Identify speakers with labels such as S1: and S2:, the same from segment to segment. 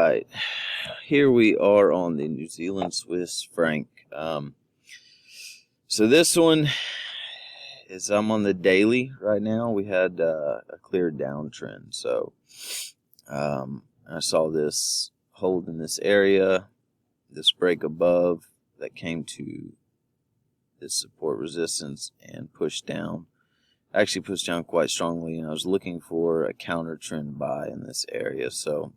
S1: right, here we are on the New Zealand Swiss franc. So this one is I'm on the daily right now. We had a clear downtrend, so I saw this hold in this area, this break above that came to this support resistance and pushed down. Actually pushed down quite strongly, and I was looking for a counter trend buy in this area. So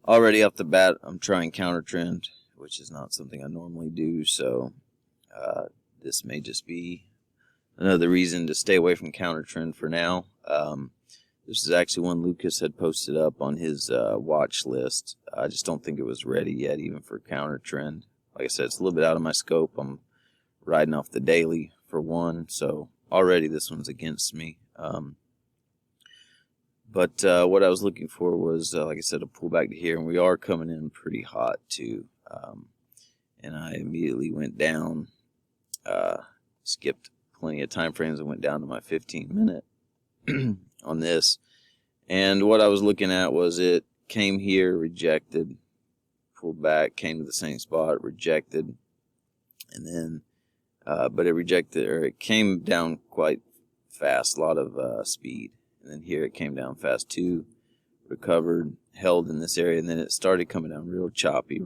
S1: already off the bat, I'm trying counter trend, which is not something I normally do. So this may just be another reason to stay away from counter trend for now. This is actually one Lucas had posted up on his watch list. I just don't think it was ready yet, even for counter trend. Like I said, it's a little bit out of my scope. I'm riding off the daily for one, so already this one's against me. But what I was looking for was, like I said, a pullback to here, and we are coming in pretty hot too. And I immediately went down, skipped plenty of time frames and went down to my 15-minute on this. And what I was looking at was it came here, rejected, pulled back, came to the same spot, rejected, and then but it rejected, or it came down quite fast, a lot of speed. And then here it came down fast too, recovered, held in this area, and then it started coming down real choppy,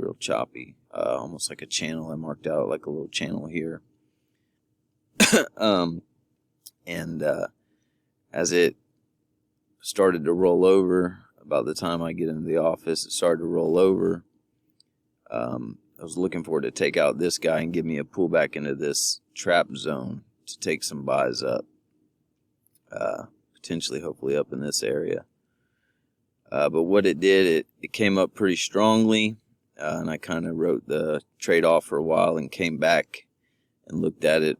S1: almost like a channel. I marked out like a little channel here. And as it started to roll over, about the time I get into the office, it started to roll over. I was looking for it to take out this guy and give me a pullback into this trap zone to take some buys up, potentially, hopefully up in this area. But what it did, it came up pretty strongly, and I kind of wrote the trade off for a while and came back and looked at it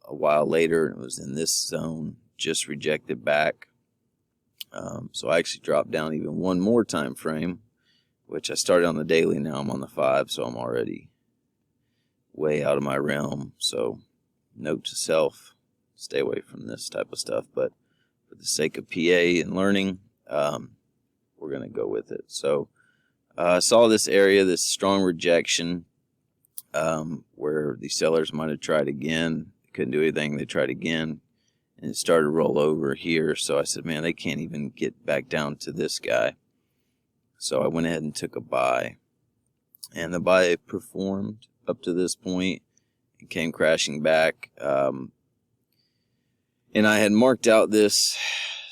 S1: a while later, and it was in this zone, just rejected back. So I actually dropped down even one more time frame, which I started on the daily. Now I'm on the 5, so I'm already way out of my realm. So note to self, stay away from this type of stuff. But for the sake of PA and learning, we're going to go with it. So I saw this area, this strong rejection, where the sellers might have tried again. Couldn't do anything. They tried again, and it started to roll over here. So I said, man, they can't even get back down to this guy. So I went ahead and took a buy, and the buy performed up to this point and came crashing back. And I had marked out this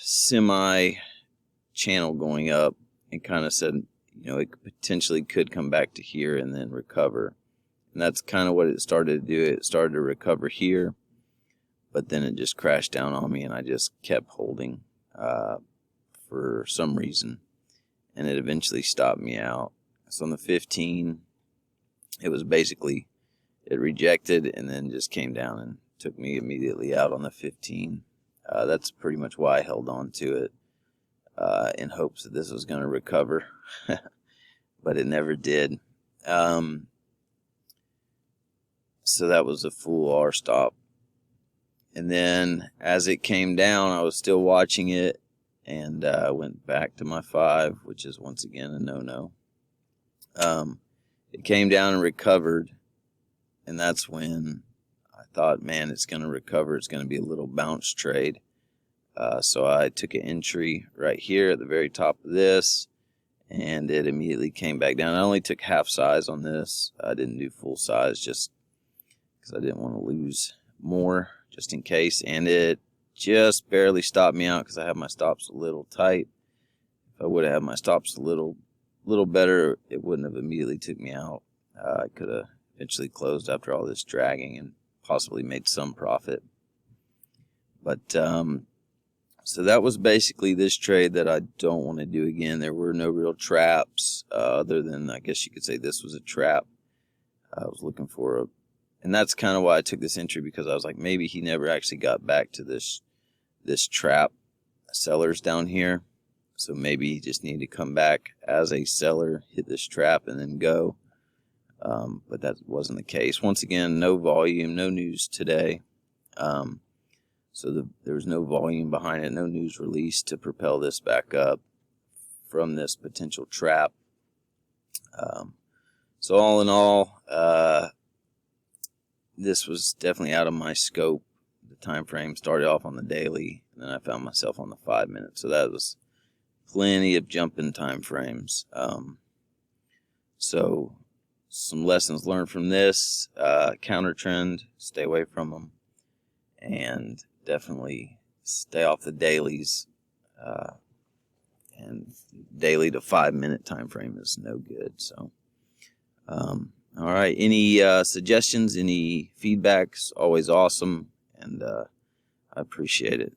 S1: semi channel going up and kind of said, it potentially could come back to here and then recover. And that's kind of what it started to do. It started to recover here, but then it just crashed down on me, and I just kept holding for some reason. And it eventually stopped me out. So on the 15, it was basically, it rejected and then just came down and took me immediately out on the 15. That's pretty much why I held on to it, in hopes that this was going to recover. But it never did. So that was a full R stop. And then as it came down, I was still watching it. And I went back to my 5, which is once again a no-no. It came down and recovered, and that's when I thought, man, it's going to recover. It's going to be a little bounce trade. So I took an entry right here at the very top of this, and it immediately came back down. I only took half size on this. I didn't do full size just because I didn't want to lose more, just in case. And it just barely stopped me out because I have my stops a little tight. If I would have had my stops a little better, it wouldn't have immediately took me out. I could have eventually closed after all this dragging and possibly made some profit. But so that was basically this trade that I don't want to do again. There were no real traps, other than, I guess you could say this was a trap. I was looking for and that's kind of why I took this entry, because I was like, maybe he never actually got back to this trap sellers down here. So maybe he just needed to come back as a seller, hit this trap, and then go. But that wasn't the case. Once again, no volume, no news today. So there was no volume behind it, no news release to propel this back up. from this potential trap. So all in all, this was definitely out of my scope. The time frame started off on the daily, and then I found myself on the 5 minutes. So that was plenty of jumping time frames. So some lessons learned from this: counter trend, stay away from them, and definitely stay off the dailies. And daily to 5 minute time frame is no good. So, all right. Any suggestions? Any feedbacks? Always awesome, and I appreciate it.